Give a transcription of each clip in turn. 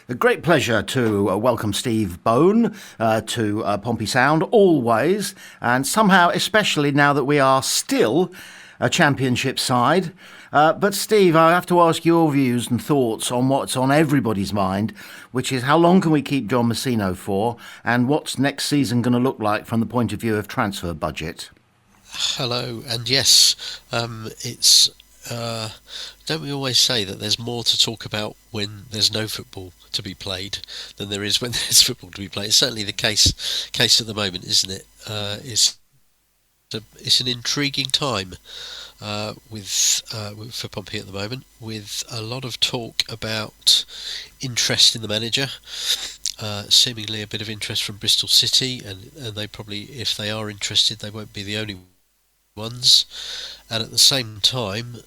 A great pleasure to welcome Steve Bone to Pompey Sound, always, and somehow, especially now that we are still a championship side. But Steve, I have to ask your views and thoughts on what's on everybody's mind, which is how long can we keep John Mousinho for, and what's next season going to look like from the point of view of transfer budget? Hello, and yes, it's. Don't we always say that there's more to talk about when there's no football to be played than there is when there's football to be played? It's certainly the case at the moment, isn't it? It's an intriguing time for Pompey at the moment, with a lot of talk about interest in the manager. Seemingly a bit of interest from Bristol City, and they probably, if they are interested, they won't be the only ones. And at the same time,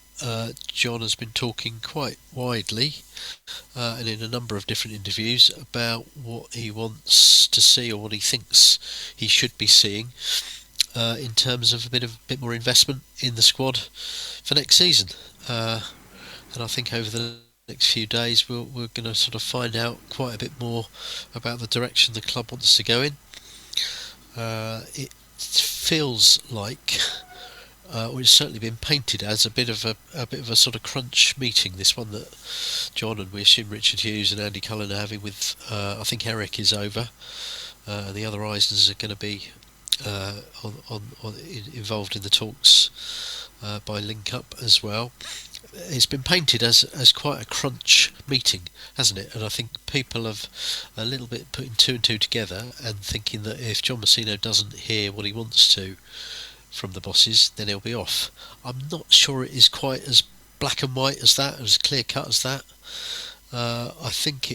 John has been talking quite widely and in a number of different interviews about what he wants to see, or what he thinks he should be seeing in terms of a bit more investment in the squad for next season. And I think over the next few days we're going to sort of find out quite a bit more about the direction the club wants to go in. It feels like, or it's certainly been painted as a bit of a sort of crunch meeting. This one that John, and we assume Richard Hughes and Andy Cullen are having with, I think Eric is over, and the other Eisners are going to be involved in the talks by Link Up as well. It's been painted as quite a crunch meeting, hasn't it? And I think people have a little bit putting two and two together and thinking that if John Mousinho doesn't hear what he wants to from the bosses, then he'll be off. I'm not sure it is quite as black and white as that, as clear cut as that. I think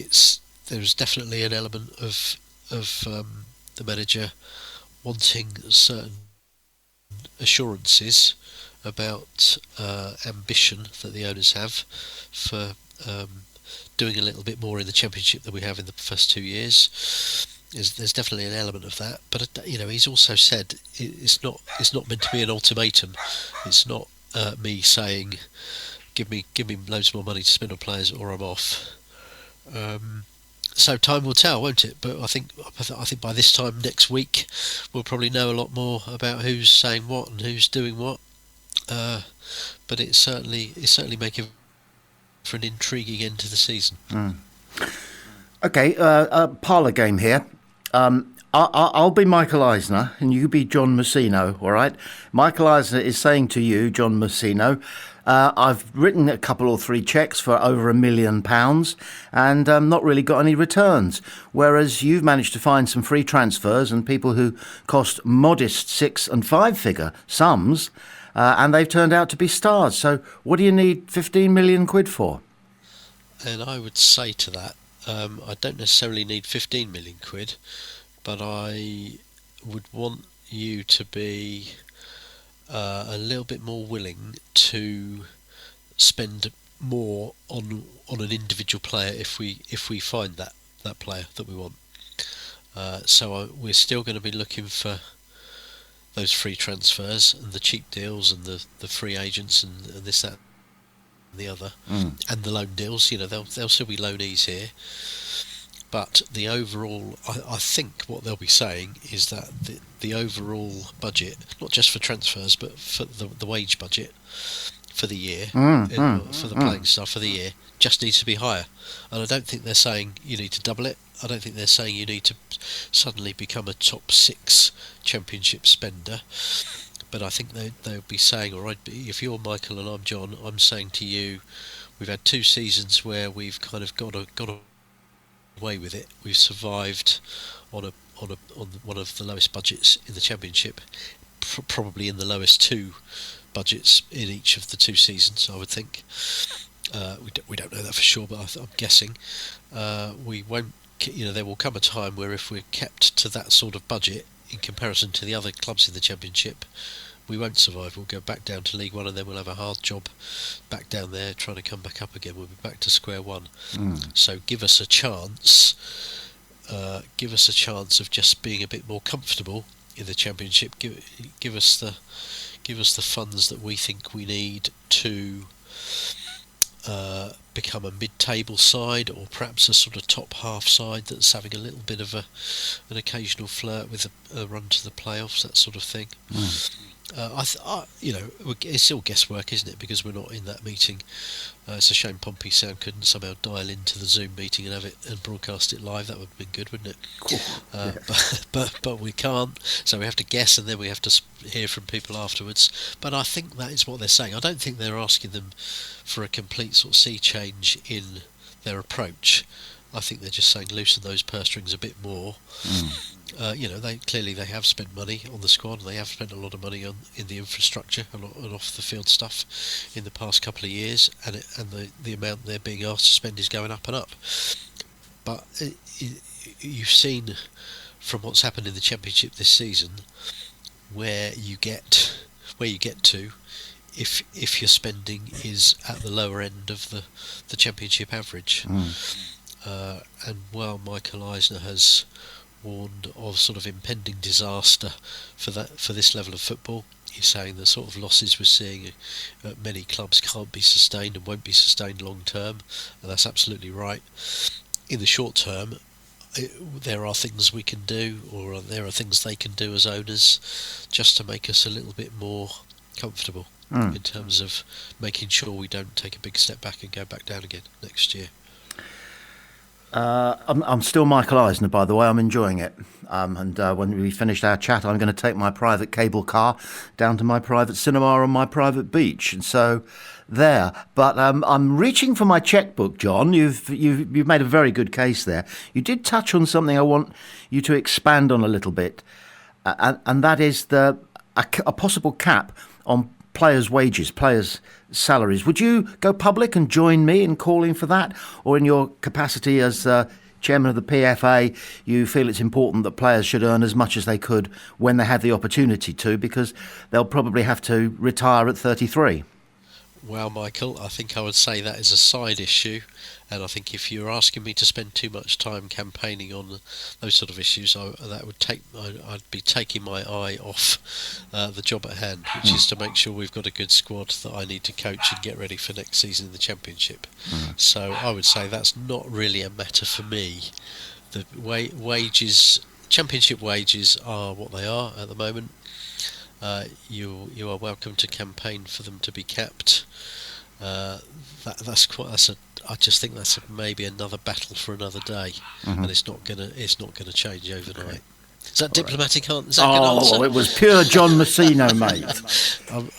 there's definitely an element of the manager wanting certain assurances about ambition that the owners have for doing a little bit more in the Championship than we have in the first 2 years. There's definitely an element of that, but he's also said it's not meant to be an ultimatum. It's not me saying give me loads more money to spend on players or I'm off. So time will tell, won't it? But I think by this time next week we'll probably know a lot more about who's saying what and who's doing what. But it's certainly making for an intriguing end to the season. Okay, a parlour game here. I'll be Michael Eisner and you be John Mousinho, all right? Michael Eisner is saying to you, John Mousinho, I've written a couple or three cheques for over £1 million and not really got any returns, whereas you've managed to find some free transfers and people who cost modest 6 and 5 figure sums, and they've turned out to be stars. So what do you need 15 million quid for? And I would say to that, I don't necessarily need 15 million quid, but I would want you to be a little bit more willing to spend more on an individual player if we find that player that we want. So we're still going to be looking for those free transfers and the cheap deals and the free agents and this, that, and the other, and the loan deals. There'll still be loanees here. But the overall, I think what they'll be saying is that the overall budget, not just for transfers, but for the wage budget for the year, for the playing staff for the year, just needs to be higher. And I don't think they're saying you need to double it. I don't think they're saying you need to suddenly become a top 6 championship spender. But I think they'll be saying, all right, if you're Michael and I'm John, I'm saying to you, we've had 2 seasons where we've kind of got away with it. We've survived on one of the lowest budgets in the Championship, probably in the lowest 2 budgets in each of the 2 seasons, I would think. We don't know that for sure, but I'm guessing we won't. There will come a time where if we're kept to that sort of budget in comparison to the other clubs in the Championship, we won't survive. We'll go back down to League One, and then we'll have a hard job back down there trying to come back up again. We'll be back to square one. So give us a chance. Give us a chance of just being a bit more comfortable in the Championship. Give us the funds that we think we need to become a mid-table side, or perhaps a sort of top half side that's having a little bit of an occasional flirt with a run to the playoffs, that sort of thing. It's still guesswork, isn't it? Because we're not in that meeting. It's a shame Pompey Sound couldn't somehow dial into the Zoom meeting and have it and broadcast it live. That would have been good, wouldn't it? Cool. But we can't, so we have to guess, and then we have to hear from people afterwards. But I think that is what they're saying. I don't think they're asking them for a complete sort of sea change in their approach. I think they're just saying loosen those purse strings a bit more. They have spent money on the squad, and they have spent a lot of money in the infrastructure and off the field stuff in the past couple of years, and the amount they're being asked to spend is going up and up. But you've seen from what's happened in the Championship this season where you get to if your spending is at the lower end of the Championship average. And while Michael Eisner has warned of sort of impending disaster for this level of football, he's saying the sort of losses we're seeing at many clubs can't be sustained and won't be sustained long term, and that's absolutely right. In the short term, there are things we can do, or there are things they can do as owners, just to make us a little bit more comfortable in terms of making sure we don't take a big step back and go back down again next year. I'm still Michael Eisner, by the way. I'm enjoying it. And when we finished our chat, I'm going to take my private cable car down to my private cinema on my private beach. And so there. But I'm reaching for my checkbook, John. You've made a very good case there. You did touch on something I want you to expand on a little bit, and that is a possible cap on players' wages, players' salaries. Would you go public and join me in calling for that? Or in your capacity as chairman of the PFA, you feel it's important that players should earn as much as they could when they have the opportunity to, because they'll probably have to retire at 33? Well, Michael, I think I would say that is a side issue, and I think if you're asking me to spend too much time campaigning on those sort of issues, I'd be taking my eye off the job at hand, which is to make sure we've got a good squad that I need to coach and get ready for next season in the Championship. So I would say that's not really a matter for me. The wages, Championship wages, are what they are at the moment. You are welcome to campaign for them to be capped. I just think that's maybe another battle for another day, and it's not gonna change overnight. Is that diplomatic? Is that a good answer? Oh, it was pure John Mousinho, mate.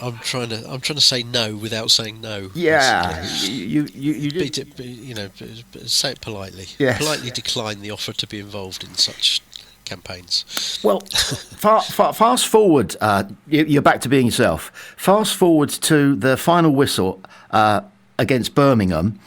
I'm trying to say no without saying no. Yeah, you say it politely. Yes. Politely decline the offer to be involved in such campaigns. Well, fast forward, you're back to being yourself. Fast forward to the final whistle against Birmingham.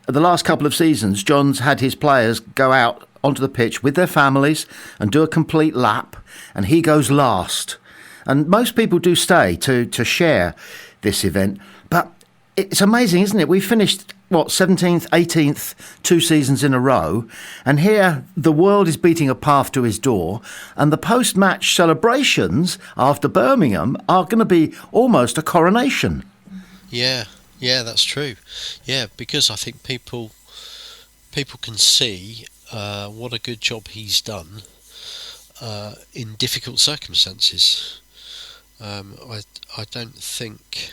The last couple of seasons, John's had his players go out onto the pitch with their families and do a complete lap, and he goes last. And most people do stay to share this event, but it's amazing, isn't it? We finished 17th, 18th, 2 seasons in a row, and here the world is beating a path to his door, and the post-match celebrations after Birmingham are going to be almost a coronation. Yeah, that's true. Yeah, because I think people can see what a good job he's done in difficult circumstances. I don't think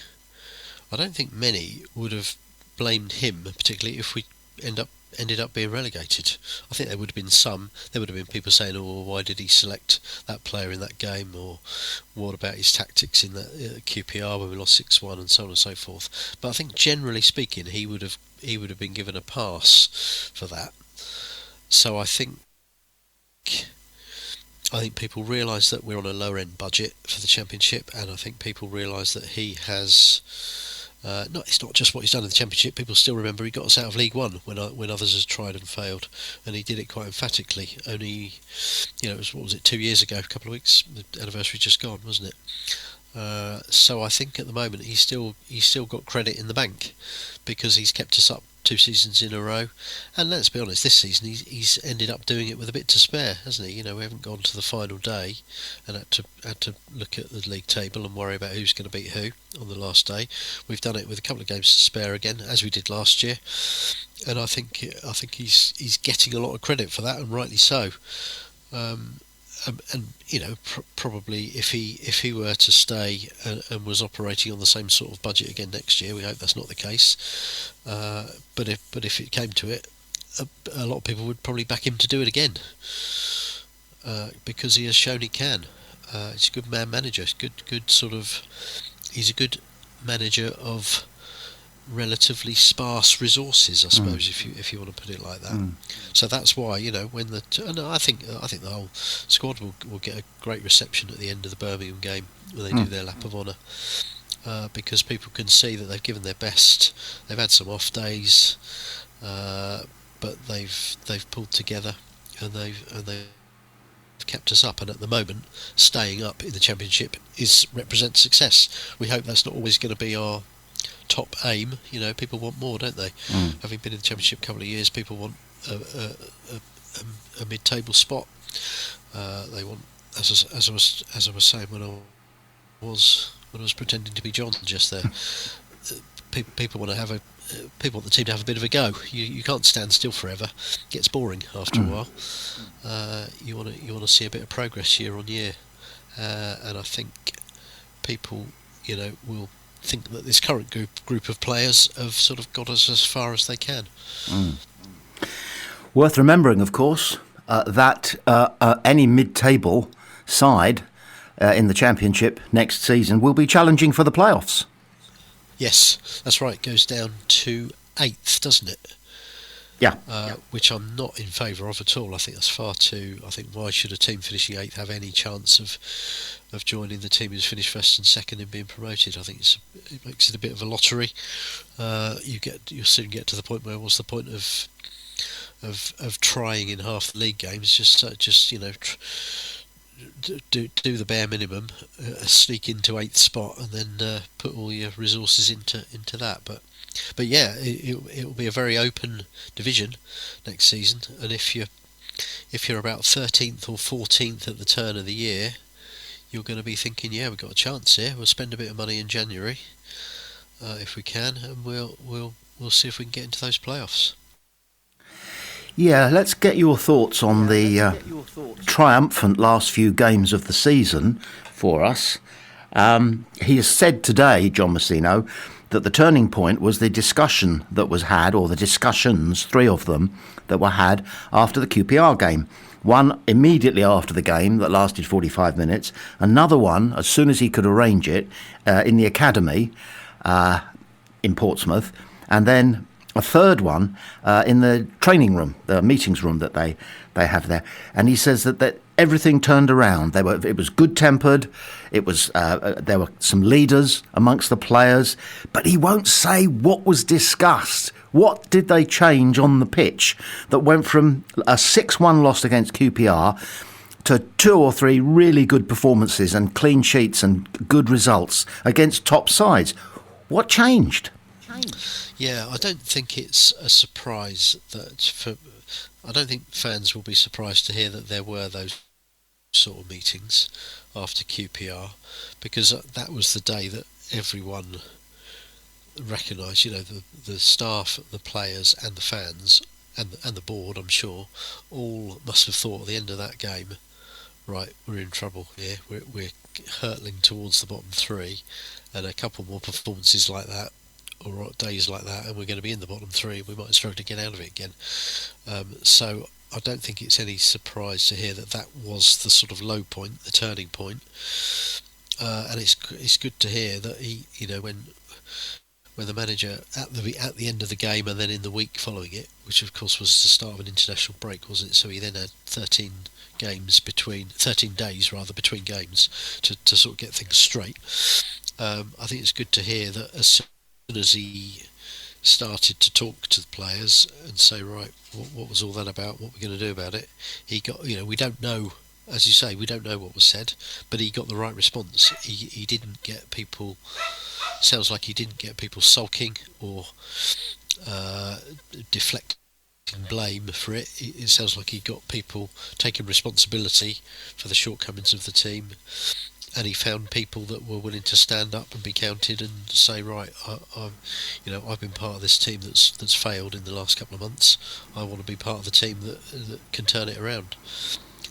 many would have blamed him, particularly if we ended up being relegated. I think there would have been some. There would have been people saying, "Oh, why did he select that player in that game?" Or "What about his tactics in that QPR when we lost 6-1?" and so on and so forth. But I think generally speaking, he would have been given a pass for that. So I think people realise that we're on a lower end budget for the Championship, and I think people realise that he has. It's not just what he's done in the Championship. People still remember he got us out of League One when others had tried and failed, and he did it quite emphatically. Only, it was 2 years ago, a couple of weeks. The anniversary just gone, wasn't it? So I think at the moment he's still got credit in the bank because he's kept us up 2 seasons in a row. And let's be honest, this season he's ended up doing it with a bit to spare, hasn't he? We haven't gone to the final day and had to look at the league table and worry about who's going to beat who on the last day. We've done it with a couple of games to spare again, as we did last year, and I think he's getting a lot of credit for that, and rightly so. And probably if he were to stay and was operating on the same sort of budget again next year, we hope that's not the case. But if it came to it, a lot of people would probably back him to do it again, because he has shown he can. He's a good manager. He's a good manager of relatively sparse resources, I suppose, if you want to put it like that. So that's why when I think the whole squad will get a great reception at the end of the Birmingham game when they do their lap of honour, because people can see that they've given their best. They've had some off days, but they've pulled together and they've kept us up, and at the moment staying up in the Championship represents success. We hope that's not always going to be our top aim. People want more, don't they? Having been in the Championship a couple of years, people want a mid-table spot. They want, as I was saying when I was pretending to be John just there. People want the team to have a bit of a go. You can't stand still forever. It gets boring after a while. You want to see a bit of progress year on year, and I think people will think that this current group of players have sort of got us as far as they can. Worth remembering, of course, that any mid-table side in the Championship next season will be challenging for the playoffs. Yes, that's right. It goes down to 8th, doesn't it? Yeah. Which I'm not in favour of at all. I think that's far too. I think why should a team finishing 8th have any chance of joining the team who's finished first and second and being promoted? I think it makes it a bit of a lottery. You'll soon get to the point where what's the point of trying in half the league games? Just do the bare minimum, sneak into 8th spot, and then put all your resources into that. But yeah, it will be a very open division next season, and if you're about 13th or 14th at the turn of the year, you're going to be thinking, yeah, we've got a chance here. We'll spend a bit of money in January if we can, and we'll see if we can get into those playoffs. Yeah, let's get your thoughts on the triumphant last few games of the season for us. He has said today, John Mousinho, that the turning point was the discussion that was had, or the discussions, 3 of them, that were had after the QPR game. One immediately after the game that lasted 45 minutes. Another one, as soon as he could arrange it, in the academy in Portsmouth. And then a third one in the training room, the meetings room that they have there. And he says that everything turned around. It was good-tempered. It was there were some leaders amongst the players, but he won't say what was discussed. What did they change on the pitch that went from a 6-1 loss against QPR to 2 or 3 really good performances and clean sheets and good results against top sides? What changed? Yeah, I don't think it's a surprise I don't think fans will be surprised to hear that there were those sort of meetings after QPR, because that was the day that everyone recognised, the staff, the players and the fans and the board, I'm sure, all must have thought at the end of that game, right, we're in trouble here, we're hurtling towards the bottom 3, and a couple more performances like that or days like that and we're going to be in the bottom 3, we might struggle to get out of it again. So I don't think it's any surprise to hear that was the sort of low point, the turning point, and it's good to hear that he, when the manager at the end of the game and then in the week following it, which of course was the start of an international break, wasn't it? So he then had 13 days rather between games to sort of get things straight. I think it's good to hear that as soon as he started to talk to the players and say, right, what was all that about? What we're going to do about it? He got, we don't know, as you say, we don't know what was said, but he got the right response. He didn't get people. Sounds like he didn't get people sulking or deflecting blame for it. It sounds like he got people taking responsibility for the shortcomings of the team, and he found people that were willing to stand up and be counted and say, right, I've been part of this team that's failed in the last couple of months. I want to be part of the team that can turn it around.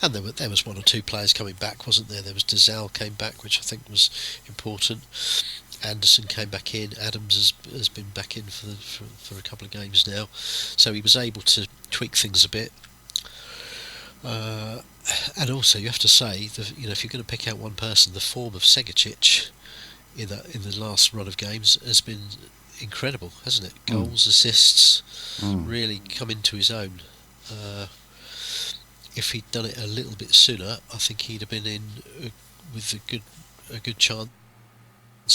And there was one or two players coming back, wasn't there? There was Dazal came back, which I think was important. Anderson came back in. Adams has been back in for a couple of games now, so he was able to tweak things a bit. And also, you have to say that if you're going to pick out one person, the form of Segacic in the last run of games has been incredible, hasn't it? Goals, assists, really come into his own. If he'd done it a little bit sooner, I think he'd have been in with a good chance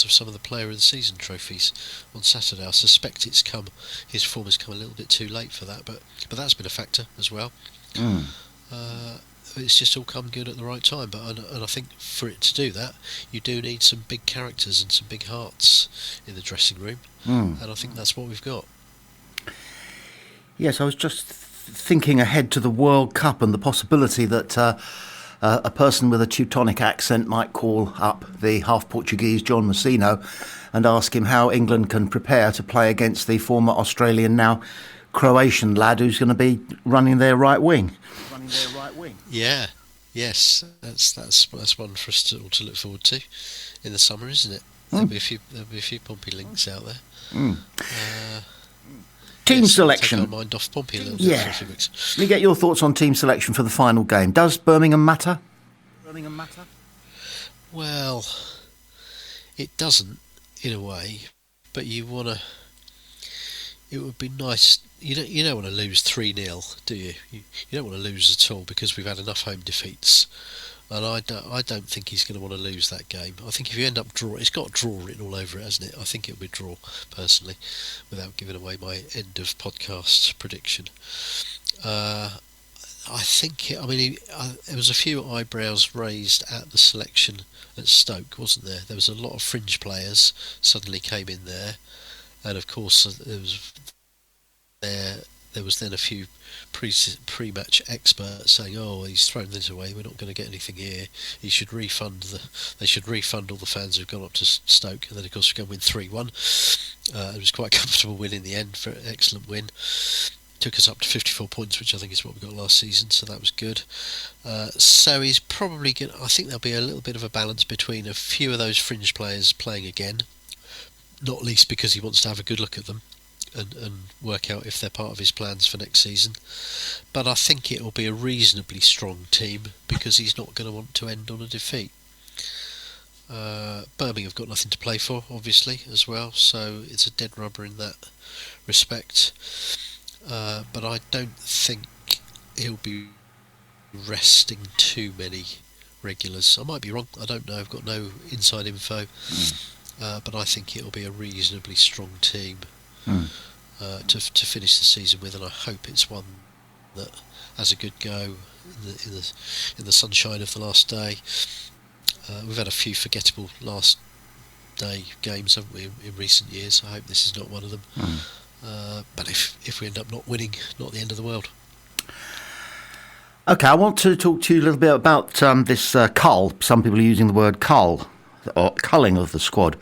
of some of the Player of the Season trophies on Saturday. I suspect his form has come a little bit too late for that, but that's been a factor as well. It's just all come good at the right time, and I think for it to do that, you do need some big characters and some big hearts in the dressing room, and I think that's what we've got. Yes, I was just thinking ahead to the World Cup and the possibility that a person with a Teutonic accent might call up the half-Portuguese John Mousinho and ask him how England can prepare to play against the former Australian, now Croatian lad who's going to be running their right wing. Yeah, yes, that's one for us to look forward to in the summer, isn't it? There'll be a few Pompey links out there. Team selection. Take our mind off Pompey a little bit for a few weeks. Let me get your thoughts on team selection for the final game. Does Birmingham matter? Well, it doesn't in a way, but you want to. It would be nice. You don't want to lose 3-0, do you? You don't want to lose at all, because we've had enough home defeats, and I don't think he's going to want to lose that game. I think if you end up drawing, it's got a draw written all over it, hasn't it? I think it'll be a draw, personally, without giving away my end of podcast prediction. I think there was a few eyebrows raised at the selection at Stoke, wasn't there? There was a lot of fringe players suddenly came in there, and of course there was then a few pre-match experts saying, "Oh, he's thrown this away. We're not going to get anything here. They should refund all the fans who've gone up to Stoke." And then, of course, we're going to win 3-1. It was quite a comfortable win in the end, for an excellent win. Took us up to 54 points, which I think is what we got last season, so that was good. So he's probably going. I think there'll be a little bit of a balance between a few of those fringe players playing again, not least because he wants to have a good look at them and work out if they're part of his plans for next season. But I think it'll be a reasonably strong team, because he's not going to want to end on a defeat. Birmingham have got nothing to play for, obviously, as well, so it's a dead rubber in that respect. But I don't think he'll be resting too many regulars. I might be wrong, I don't know, I've got no inside info. But I think it'll be a reasonably strong team to finish the season with, and I hope it's one that has a good go in the sunshine of the last day. We've had a few forgettable last day games, haven't we, in recent years? I hope this is not one of them. But if we end up not winning, not the end of the world. Okay, I want to talk to you a little bit about this cull. Some people are using the word cull, or culling of the squad.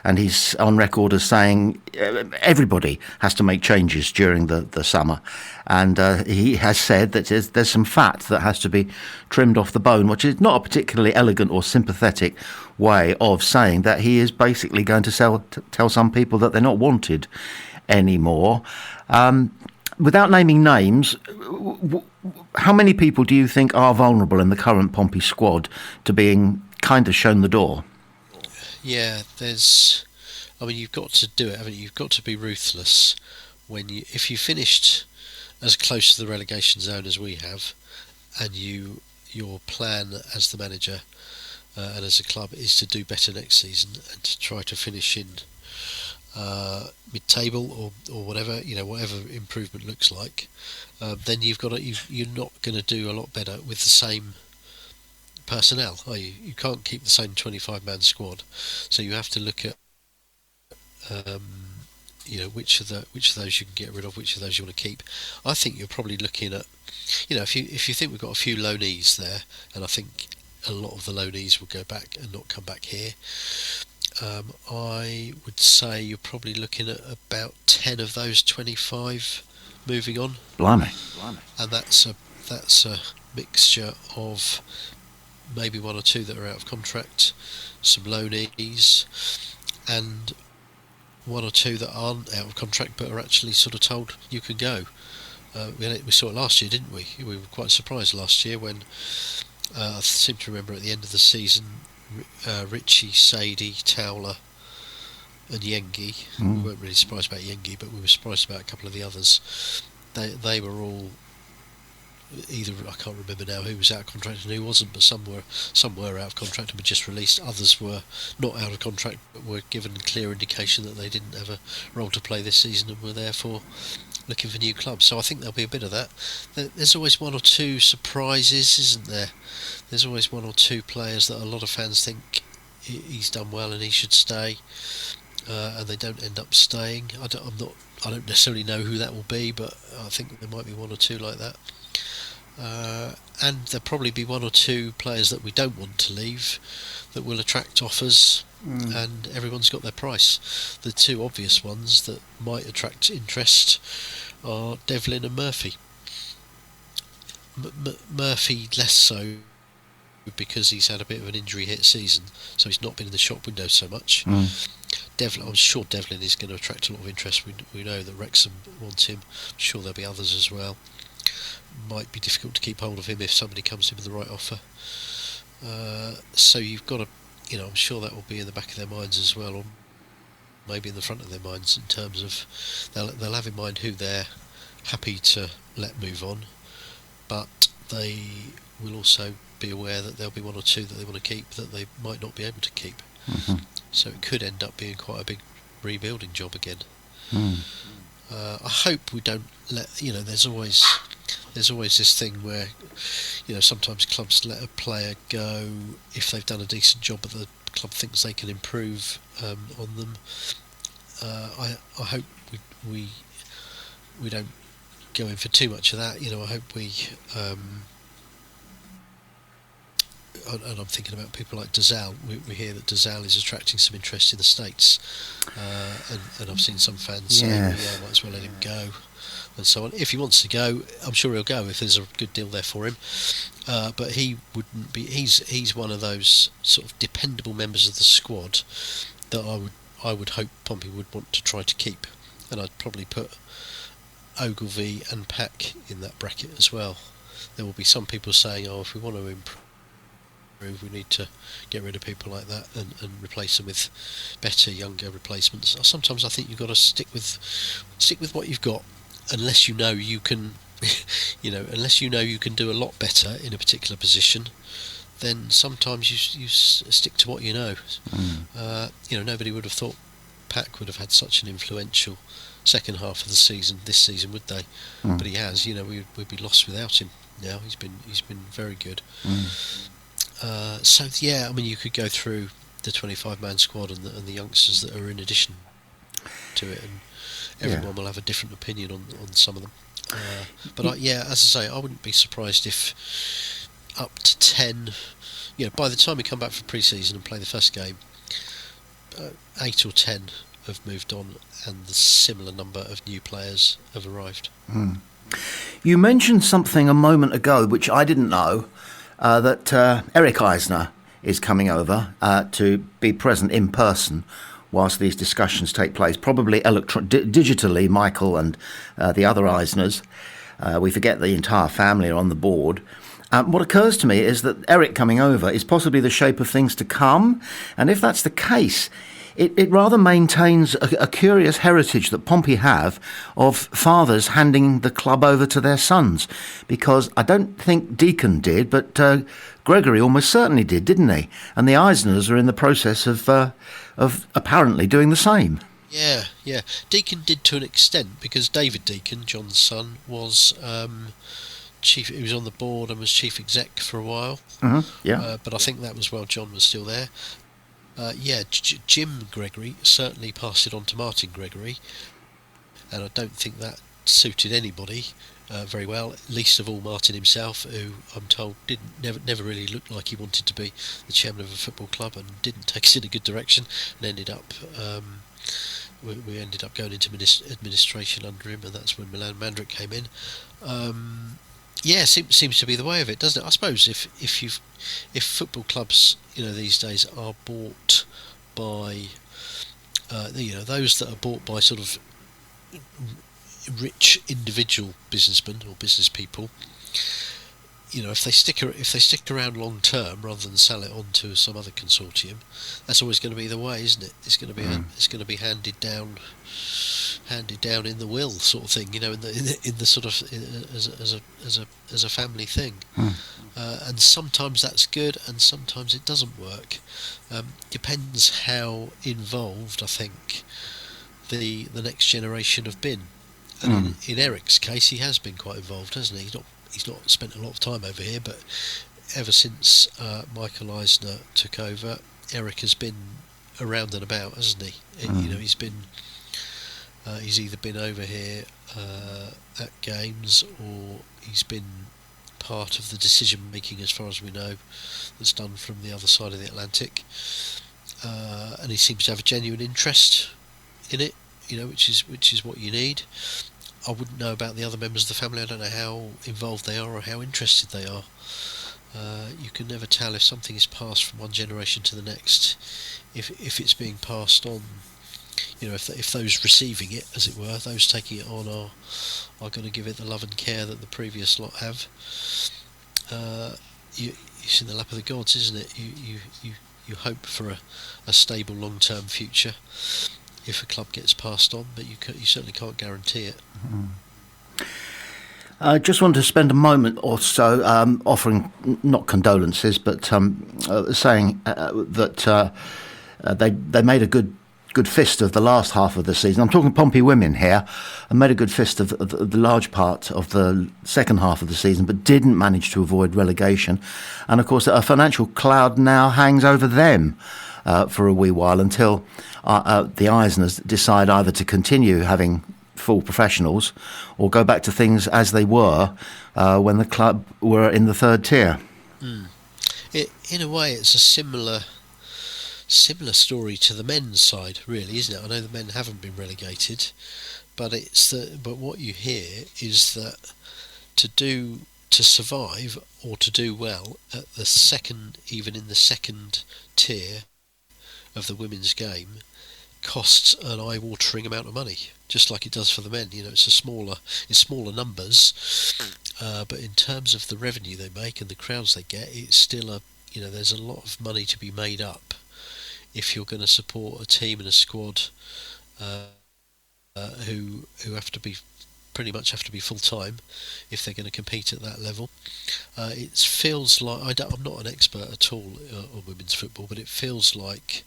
And he's on record as saying everybody has to make changes during the summer. And he has said that there's some fat that has to be trimmed off the bone, which is not a particularly elegant or sympathetic way of saying that he is basically going to tell some people that they're not wanted anymore. Without naming names, how many people do you think are vulnerable in the current Pompey squad to being kind of shown the door? Yeah, you've got to do it, haven't you? You've got to be ruthless if you finished as close to the relegation zone as we have, and your plan as the manager and as a club is to do better next season and to try to finish in mid-table or whatever, whatever improvement looks like, then you're not going to do a lot better with the same personnel, are you? You can't keep the same 25-man squad, so you have to look at which of those you can get rid of, which of those you want to keep. I think you're probably looking at, if you think we've got a few loanees there, and I think a lot of the loanees will go back and not come back here. I would say you're probably looking at about 10 of those 25 moving on. Blimey. And that's a mixture of maybe one or two that are out of contract, some loanees, and one or two that aren't out of contract but are actually sort of told you can go. We saw it last year, didn't we? We were quite surprised last year when I seem to remember at the end of the season, Ritchie, Sadie, Towler and Yengi. We weren't really surprised about Yengi, but we were surprised about a couple of the others. They were all either, I can't remember now who was out of contract and who wasn't, but some were out of contract and were just released. Others were not out of contract but were given a clear indication that they didn't have a role to play this season and were therefore looking for new clubs. So I think there'll be a bit of that. There's always one or two surprises, isn't there? There's always one or two players that a lot of fans think he's done well and he should stay, and they don't end up staying. I don't necessarily know who that will be, but I think there might be one or two like that. And there'll probably be one or two players that we don't want to leave that will attract offers, and everyone's got their price. The two obvious ones that might attract interest are Devlin and Murphy. Murphy less so, because he's had a bit of an injury hit season, so he's not been in the shop window so much. Devlin, I'm sure Devlin is going to attract a lot of interest. We know that Wrexham wants him. I'm sure there'll be others as well. Might be difficult to keep hold of him if somebody comes in with the right offer. So you've got to, I'm sure that will be in the back of their minds as well, or maybe in the front of their minds, in terms of they'll have in mind who they're happy to let move on, but they will also be aware that there'll be one or two that they want to keep that they might not be able to keep. So it could end up being quite a big rebuilding job again. I hope we don't let, there's always this thing where, sometimes clubs let a player go if they've done a decent job, but the club thinks they can improve on them. I hope we don't go in for too much of that. I hope we and I'm thinking about people like Dazal. We hear that Dazal is attracting some interest in the States, and I've seen some fans say, might as well let him go, and so on. If he wants to go, I'm sure he'll go if there's a good deal there for him. But he wouldn't be. He's one of those sort of dependable members of the squad that I would hope Pompey would want to try to keep, and I'd probably put Ogilvie and Pack in that bracket as well. There will be some people saying, if we want to improve, we need to get rid of people like that and replace them with better, younger replacements. Sometimes I think you've got to stick with what you've got, unless you can unless you can do a lot better in a particular position. Then sometimes you stick to what you know. Nobody would have thought Pack would have had such an influential second half of the season this season, would they? But he has. We'd be lost without him now. He's been very good. You could go through the 25-man squad and the youngsters that are in addition to it, and everyone will have a different opinion on some of them. But as I say, I wouldn't be surprised if up to 10, by the time we come back for pre-season and play the first game, 8 or 10 have moved on, and the similar number of new players have arrived. You mentioned something a moment ago which I didn't know, that Eric Eisner is coming over to be present in person whilst these discussions take place, probably digitally. Michael and the other Eisners, we forget the entire family are on the board. What occurs to me is that Eric coming over is possibly the shape of things to come, and if that's the case, it rather maintains a curious heritage that Pompey have of fathers handing the club over to their sons, because I don't think Deacon did, but Gregory almost certainly did, didn't he? And the Eisners are in the process of apparently doing the same. Yeah. Deacon did to an extent, because David Deacon, John's son, was chief. He was on the board and was chief exec for a while. But I think that was while John was still there. Jim Gregory certainly passed it on to Martin Gregory, and I don't think that suited anybody very well, least of all Martin himself, who I'm told never really looked like he wanted to be the chairman of a football club, and didn't take us in a good direction, and ended up we ended up going into administration under him, and that's when Milan Mandrick came in. Yeah, seems to be the way of it, doesn't it? I suppose if football clubs, these days are bought by those that are bought by sort of rich individual businessmen or business people, if they stick around long term rather than sell it on to some other consortium, that's always going to be the way, isn't it? It's going to be it's going to be handed down in the will, sort of thing, in the sort of as a family thing. And sometimes that's good, and sometimes it doesn't work. Depends how involved, I think, the next generation have been. And in Eric's case, he has been quite involved, hasn't he? He's not spent a lot of time over here, but ever since Michael Eisner took over, Eric has been around and about, hasn't he? He's either been over here at games, or he's been part of the decision making, as far as we know, that's done from the other side of the Atlantic, and he seems to have a genuine interest in it, which is what you need. I wouldn't know about the other members of the family. I don't know how involved they are or how interested they are. You can never tell if something is passed from one generation to the next, if it's being passed on. If those receiving it, as it were, those taking it on are going to give it the love and care that the previous lot have. It's in the lap of the gods, isn't it? You hope for a stable long-term future if a club gets passed on, but you certainly can't guarantee it. I just want to spend a moment or so offering not condolences, but saying that they made a good fist of the last half of the season. I'm talking Pompey women here, and made a good fist of the large part of the second half of the season, but didn't manage to avoid relegation. And of course, a financial cloud now hangs over them for a wee while, until the Eisners decide either to continue having full professionals or go back to things as they were when the club were in the third tier. In a way, it's a similar story to the men's side, really, isn't it? I know the men haven't been relegated, but what you hear is that to survive or to do well at the second, even in the second tier of the women's game, costs an eye-watering amount of money, just like it does for the men. It's smaller numbers, but in terms of the revenue they make and the crowds they get, it's still there's a lot of money to be made up if you're going to support a team and a squad who pretty much have to be full time if they're going to compete at that level. It feels like I'm not an expert at all on women's football, but it feels like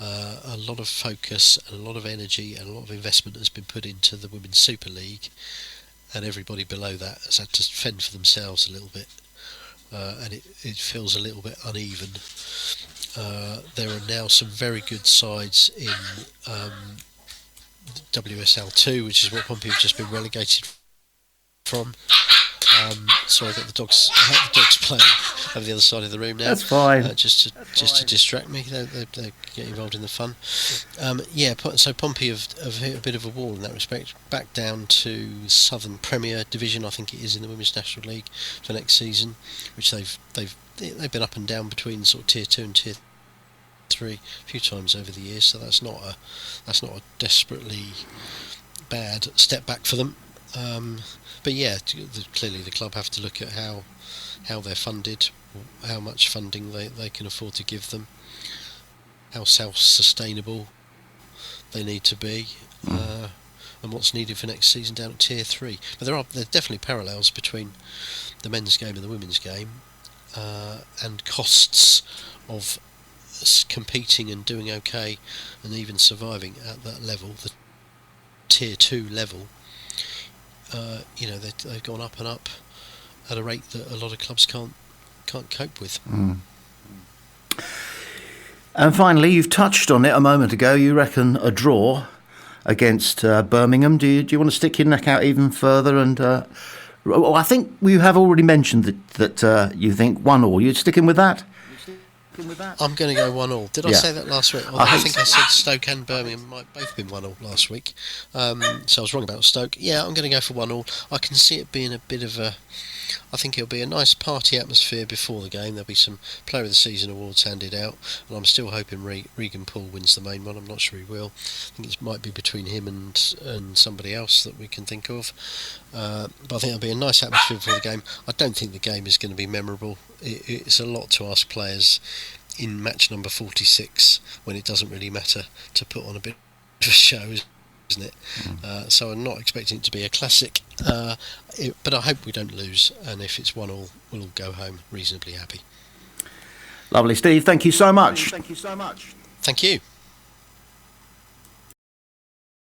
a lot of focus and a lot of energy and a lot of investment has been put into the Women's Super League, and everybody below that has had to fend for themselves a little bit, and it feels a little bit uneven. There are now some very good sides in WSL2, which is what Pompey have just been relegated from. Sorry, I've got the dogs playing over the other side of the room now. That's fine. Just to distract me. They get involved in the fun. So Pompey have hit a bit of a wall in that respect. Back down to Southern Premier Division, I think it is, in the Women's National League for next season, which they've been up and down between sort of Tier 2 and Tier 3 a few times over the years. So that's not a desperately bad step back for them. But yeah, clearly the club have to look at how they're funded, how much funding they can afford to give them, how self-sustainable they need to be, and what's needed for next season down at Tier 3. But there are definitely parallels between the men's game and the women's game, and costs of competing and doing okay and even surviving at that level, the Tier 2 level. They've gone up and up at a rate that a lot of clubs can't cope with. And finally, you've touched on it a moment ago. You reckon a draw against Birmingham. Do you want to stick your neck out even further? And I think we have already mentioned that you think 1-1. You're sticking with that? I'm going to go 1-1. Did I say that last week? I think I said Stoke and Birmingham might both have been 1-1 last week. So I was wrong about Stoke. Yeah, I'm going to go for 1-1. I can see it being a bit of a... I think it'll be a nice party atmosphere before the game. There'll be some Player of the Season awards handed out, and I'm still hoping Regan Poole wins the main one. I'm not sure he will. I think it might be between him and somebody else that we can think of. But I think there'll be a nice atmosphere before the game. I don't think the game is going to be memorable. It's a lot to ask players in match number 46 when it doesn't really matter to put on a bit of a show, isn't it? So I'm not expecting it to be a classic, but I hope we don't lose, and if it's 1-1 we'll all go home reasonably happy. Lovely, Steve. Thank you so much. Thank you.